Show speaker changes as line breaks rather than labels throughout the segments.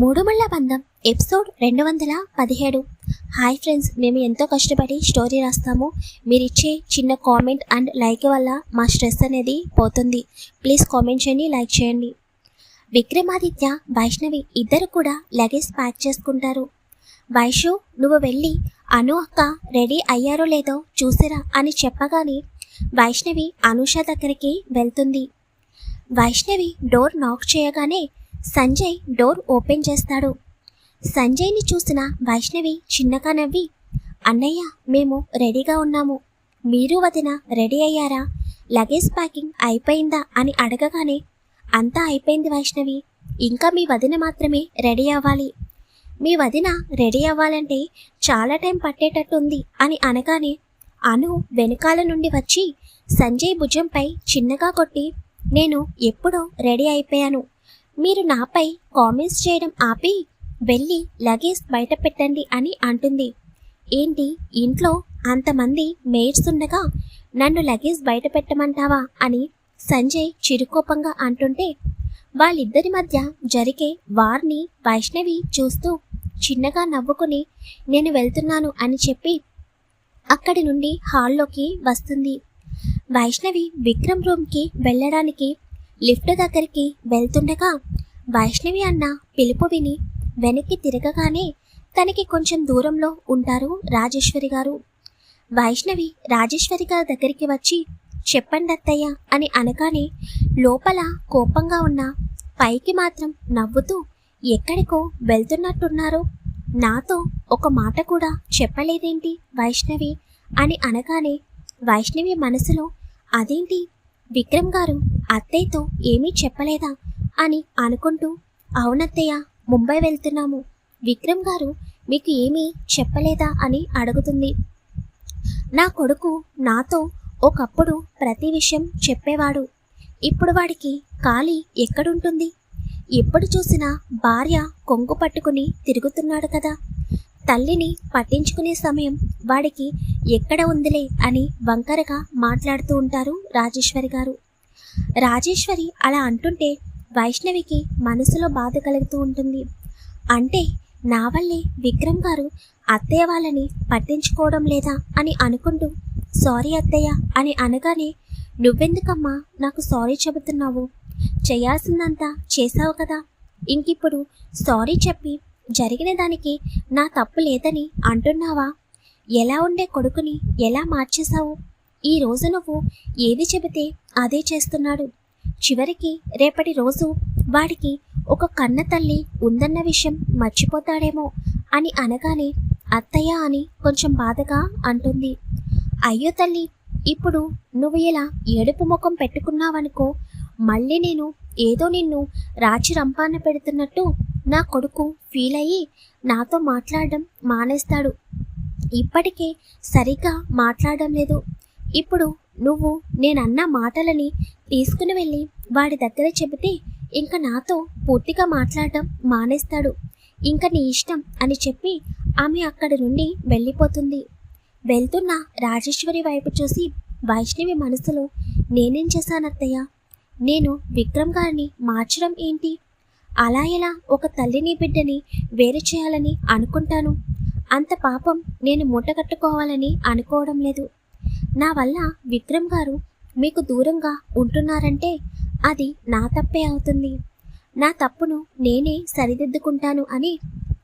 మూడుముళ్ళ బంధం episode 217. Hi friends, మేము ఎంతో కష్టపడి స్టోరీ రాస్తాము. మీరిచ్చే చిన్న కామెంట్ అండ్ లైక్ వల్ల మా స్ట్రెస్ అనేది పోతుంది. ప్లీజ్ కామెంట్ చేయండి, లైక్ చేయండి. విక్రమాదిత్య, వైష్ణవి ఇద్దరు కూడా లగేజ్ ప్యాక్ చేసుకుంటారు. వైషు, నువ్వు వెళ్ళి అను అక్క రెడీ అయ్యారో లేదో చూసిరా అని చెప్పగానే వైష్ణవి అనూష దగ్గరికి వెళ్తుంది. వైష్ణవి డోర్ నాక్ చేయగానే సంజయ్ డోర్ ఓపెన్ చేస్తాడు. సంజయ్ని చూసిన వైష్ణవి చిన్నగా నవ్వి, అన్నయ్య మేము రెడీగా ఉన్నాము, మీరు వదిన రెడీ అయ్యారా, లగేజ్ ప్యాకింగ్ అయిపోయిందా అని అడగగానే అంతా అయిపోయింది వైష్ణవి, ఇంకా మీ వదిన మాత్రమే రెడీ అవ్వాలి. మీ వదిన రెడీ అవ్వాలంటే చాలా టైం పట్టేటట్టుంది అని అనగానే అను వెనకాల నుండి వచ్చి సంజయ్ భుజంపై చిన్నగా కొట్టి, నేను ఎప్పుడో రెడీ అయిపోయాను, మీరు నాపై కామెంట్స్ చేయడం ఆపి వెళ్ళి లగేజ్ బయట పెట్టండి అని అంటుంది. ఏంటి, ఇంట్లో అంతమంది మేడ్స్ ఉండగా నన్ను లగేజ్ బయట పెట్టమంటావా అని సంజయ్ చిరుకోపంగా అంటుంటే వాళ్ళిద్దరి మధ్య జరిగే వార్ని వైష్ణవి చూస్తూ చిన్నగా నవ్వుకుని నేను వెళ్తున్నాను అని చెప్పి అక్కడి నుండి హాల్లోకి వస్తుంది. వైష్ణవి విక్రమ్ రూమ్కి వెళ్ళడానికి లిఫ్ట్ దగ్గరికి వెళ్తుండగా వైష్ణవి అన్న పిలుపు విని వెనక్కి తిరగగానే తనకి కొంచెం దూరంలో ఉంటారు రాజేశ్వరి గారు. వైష్ణవి రాజేశ్వరి గారి దగ్గరికి వచ్చి చెప్పండి అత్తయ్య అని అనగానే లోపల కోపంగా ఉన్న పైకి మాత్రం నవ్వుతూ ఎక్కడికో వెళ్తున్నట్టున్నారు, నాతో ఒక మాట కూడా చెప్పలేదేంటి వైష్ణవి అని అనగానే వైష్ణవి మనసులో అదేంటి విక్రమ్ గారు అత్తయ్యతో ఏమీ చెప్పలేదా అని అనుకుంటూ అవునత్తయ్య ముంబై వెళ్తున్నాము, విక్రమ్ గారు మీకు ఏమీ చెప్పలేదా అని అడుగుతుంది. నా కొడుకు నాతో ఒకప్పుడు ప్రతి విషయం చెప్పేవాడు, ఇప్పుడు వాడికి ఖాళీ ఎక్కడుంటుంది, ఎప్పుడు చూసినా భార్య కొంగు పట్టుకుని తిరుగుతున్నాడు కదా, తల్లిని పట్టించుకునే సమయం వాడికి ఎక్కడ ఉందిలే అని వంకరగా మాట్లాడుతూ ఉంటారు రాజేశ్వరి గారు. రాజేశ్వరి అలా అంటుంటే వైష్ణవికి మనసులో బాధ కలుగుతూ ఉంటుంది. అంటే నా వల్లే విక్రమ్ గారు అత్తయ్య వాళ్ళని పట్టించుకోవడం లేదా అని అనుకుంటూ సారీ అత్తయ్య అని అనగానే నువ్వెందుకమ్మా నాకు సారీ చెబుతున్నావు, చేయాల్సిందంతా చేసావు కదా, ఇంకిప్పుడు సారీ చెప్పి జరిగిన దానికి నా తప్పు లేదని అంటున్నావా, ఎలా ఉండే కొడుకుని ఎలా మార్చేశావు, ఈ రోజు నువ్వు ఏది చెబితే అదే చేస్తున్నాడు, చివరికి రేపటి రోజు వాడికి ఒక కన్న తల్లి ఉందన్న విషయం మర్చిపోతాడేమో అని అనగానే అత్తయ్య అని కొంచెం బాధగా అంటుంది. అయ్యో తల్లి, ఇప్పుడు నువ్వు ఇలా ఏడుపు ముఖం పెట్టుకున్నావనుకో మళ్ళీ నేను ఏదో నిన్ను రాచి రంపాన పెడుతున్నట్టు నా కొడుకు ఫీల్ అయ్యి నాతో మాట్లాడడం మానేస్తాడు, ఇప్పటికే సరిగ్గా మాట్లాడడం లేదు, ఇప్పుడు నువ్వు నేనన్న మాటలని తీసుకుని వెళ్ళి వాడి దగ్గర చెబితే ఇంకా నాతో పూర్తిగా మాట్లాడడం మానేస్తాడు, ఇంకా నీ ఇష్టం అని చెప్పి ఆమె అక్కడి నుండి వెళ్ళిపోతుంది. వెళ్తున్న రాజేశ్వరి వైపు చూసి వైష్ణవి మనసులో నేనేం చేశానత్తయ్య, నేను విక్రమ్ గారిని మార్చడం ఏంటి, అలా ఎలా ఒక తల్లిని బిడ్డని వేరు చేయాలని అనుకుంటాను, అంత పాపం నేను మూటగట్టుకోవాలని అనుకోవడం లేదు, నా వల్ల విక్రమ్ గారు మీకు దూరంగా ఉంటున్నారంటే అది నా తప్పే అవుతుంది, నా తప్పును నేనే సరిదిద్దుకుంటాను అని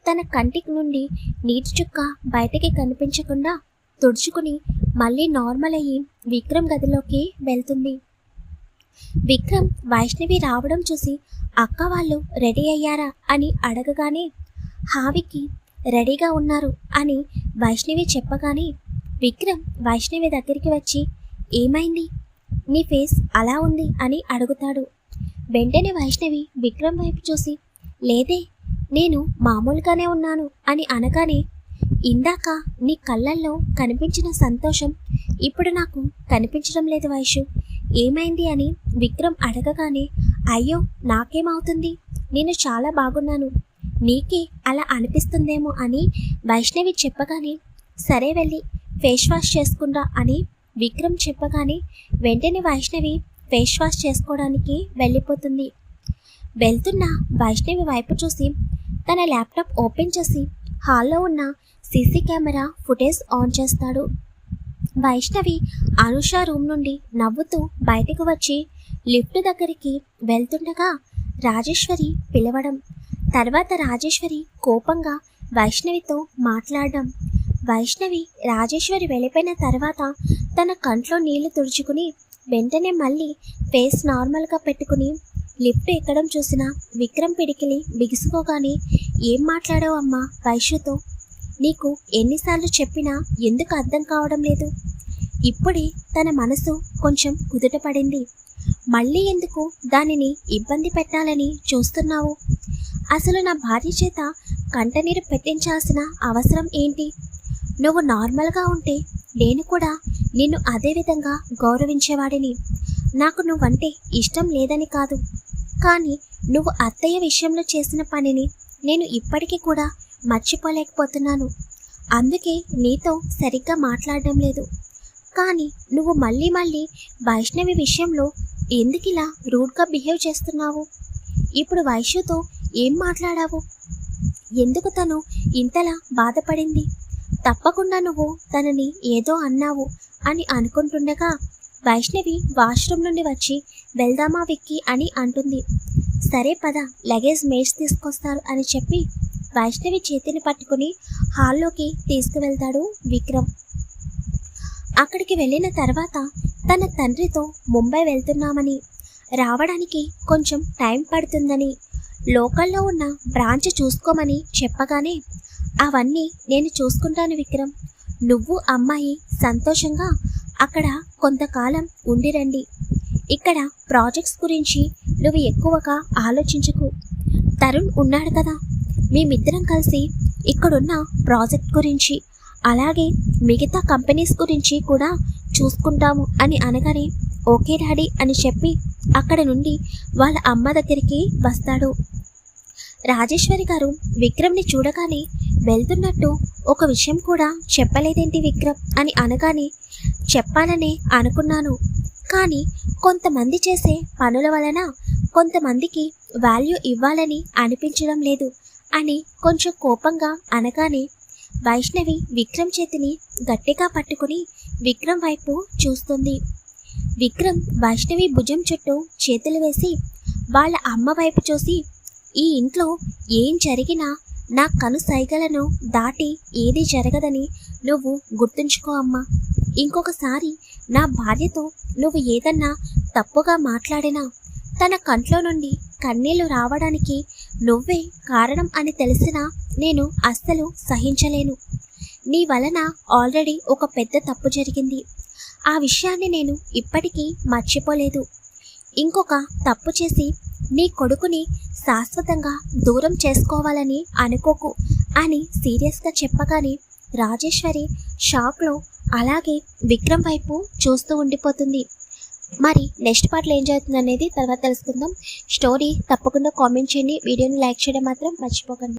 తన కంటికి నుండి నీటి చుక్క బయటికి కనిపించకుండా తుడుచుకుని మళ్ళీ నార్మల్ అయ్యి విక్రమ్ గదిలోకి వెళ్తుంది. విక్రమ్ వైష్ణవి రావడం చూసి అక్క వాళ్ళు రెడీ అయ్యారా అని అడగగానే హావికి రెడీగా ఉన్నారు అని వైష్ణవి చెప్పగానే విక్రమ్ వైష్ణవి దగ్గరికి వచ్చి ఏమైంది, నీ ఫేస్ అలా ఉంది అని అడుగుతాడు. వెంటనే వైష్ణవి విక్రమ్ వైపు చూసి లేదే, నేను మామూలుగానే ఉన్నాను అని అనగానే ఇందాక నీ కళ్ళల్లో కనిపించిన సంతోషం ఇప్పుడు నాకు కనిపించడం లేదు వైషు, ఏమైంది అని విక్రమ్ అడగగానే అయ్యో నాకేమవుతుంది, నేను చాలా బాగున్నాను, నీకే అలా అనిపిస్తుందేమో అని వైష్ణవి చెప్పగానే సరే వెళ్ళి ఫేస్ వాష్ చేసుకుందా అని విక్రమ్ చెప్పగానే వెంటనే వైష్ణవి ఫేస్ వాష్ చేసుకోవడానికి వెళ్ళిపోతుంది. వెళ్తున్న వైష్ణవి వైపు చూసి తన ల్యాప్టాప్ ఓపెన్ చేసి హాల్లో ఉన్న సీసీ కెమెరా ఫుటేజ్ ఆన్ చేస్తాడు. వైష్ణవి అనుష రూమ్ నుండి నవ్వుతూ బయటకు వచ్చి లిఫ్ట్ దగ్గరికి వెళ్తుండగా రాజేశ్వరి పిలవడం, తర్వాత రాజేశ్వరి కోపంగా వైష్ణవితో మాట్లాడడం. వైష్ణవి రాజేశ్వరి వెళ్ళిపోయిన తర్వాత తన కంట్లో నీళ్లు తుడుచుకుని వెంటనే మళ్ళీ ఫేస్ నార్మల్గా పెట్టుకుని లిఫ్ట్ ఎక్కడం చూసిన విక్రమ్ పిడికిలి బిగుసుకోగానే, ఏం మాట్లాడావమ్మా వైష్ణుతో? నీకు ఎన్నిసార్లు చెప్పినా ఎందుకు అర్థం కావడం లేదు? ఇప్పుడే తన మనసు కొంచెం కుదుటపడింది. మళ్ళీ ఎందుకు దానిని ఇబ్బంది పెట్టాలని చూస్తున్నావు? అసలు నా భార్య చేత కంటనీరు పెట్టించాల్సిన అవసరం ఏంటి? నువ్వు నార్మల్గా ఉంటే నేను కూడా నిన్ను అదే విధంగా గౌరవించేవాడిని. నాకు నువ్వంటే ఇష్టం లేదని కాదు, కానీ నువ్వు అత్తయ్య విషయంలో చేసిన పనిని నేను ఇప్పటికీ కూడా మర్చిపోలేకపోతున్నాను. అందుకే నీతో సరిగ్గా మాట్లాడడం లేదు. కానీ నువ్వు మళ్ళీ మళ్ళీ వైష్ణవి విషయంలో ఎందుకిలా రూడ్గా బిహేవ్ చేస్తున్నావు? ఇప్పుడు వైష్ణుతో ఏం మాట్లాడావు? ఎందుకు తను ఇంతలా బాధపడింది? తప్పకుండా నువ్వు తనని ఏదో అన్నావు అని అనుకుంటుండగా వైష్ణవి వాష్రూమ్ నుండి వచ్చి వెళ్దామా విక్కీ అని అంటుంది. సరే పద, లగేజ్ మేట్స్ తీసుకొస్తారు అని చెప్పి వైష్ణవి చేతిని పట్టుకుని హాల్లోకి తీసుకువెళ్తాడు విక్రమ్. అక్కడికి వెళ్ళిన తర్వాత తన తండ్రితో ముంబై వెళ్తున్నామని, రావడానికి కొంచెం టైం పడుతుందని, లోకల్లో ఉన్న బ్రాంచ్ చూసుకోమని చెప్పగానే, అవన్నీ నేను చూసుకుంటాను విక్రమ్, నువ్వు అమ్మాయి సంతోషంగా అక్కడ కొంతకాలం ఉండిరండి. ఇక్కడ ప్రాజెక్ట్స్ గురించి నువ్వు ఎక్కువగా ఆలోచించకు. తరుణ్ ఉన్నాడు కదా, మేమిద్దరం కలిసి ఇక్కడున్న ప్రాజెక్ట్ గురించి అలాగే మిగతా కంపెనీస్ గురించి కూడా చూసుకుంటాము అని అనగానే, ఓకే డాడీ అని చెప్పి అక్కడ నుండి వాళ్ళ అమ్మ దగ్గరికి వస్తాడు. రాజేశ్వరి గారు విక్రమ్ని చూడగానే వెళ్తున్నట్టు ఒక విషయం కూడా చెప్పలేదేంటి విక్రమ్ అని అనగానే, చెప్పాలనే అనుకున్నాను, కానీ కొంతమంది చేసే పనుల వలన కొంతమందికి వాల్యూ ఇవ్వాలని అనిపించడం లేదు అని కొంచెం కోపంగా అనగానే, వైష్ణవి విక్రమ్ చేతిని గట్టిగా పట్టుకుని విక్రమ్ వైపు చూస్తుంది. విక్రమ్ వైష్ణవి భుజం చుట్టూ చేతులు వేసి వాళ్ళ అమ్మ వైపు చూసి, ఈ ఇంట్లో ఏం జరిగినా నా కను సైగలను దాటి ఏది జరగదని నువ్వు గుర్తుంచుకో అమ్మా. ఇంకొకసారి నా భార్యతో నువ్వు ఏదన్నా తప్పుగా మాట్లాడినా తన కంట్లో నుండి కన్నీళ్లు రావడానికి నువ్వే కారణం అని తెలిసినా నేను అస్సలు సహించలేను. నీ వలన ఆల్రెడీ ఒక పెద్ద తప్పు జరిగింది. ఆ విషయాన్ని నేను ఇప్పటికీ మర్చిపోలేదు. ఇంకొక తప్పు చేసి నీ కొడుకుని శాశ్వతంగా దూరం చేసుకోవాలని అనుకోకు అని సీరియస్గా చెప్పగానే రాజేశ్వరి షాక్లో అలాగే విక్రమ్ వైపు చూస్తూ ఉండిపోతుంది. మరి నెక్స్ట్ పార్ట్లో ఏం జరుగుతుంది అనేది తర్వాత తెలుసుకుందాం. స్టోరీ తప్పకుండా కామెంట్ చేయండి. వీడియోని లైక్ చేయడం మాత్రం మర్చిపోకండి.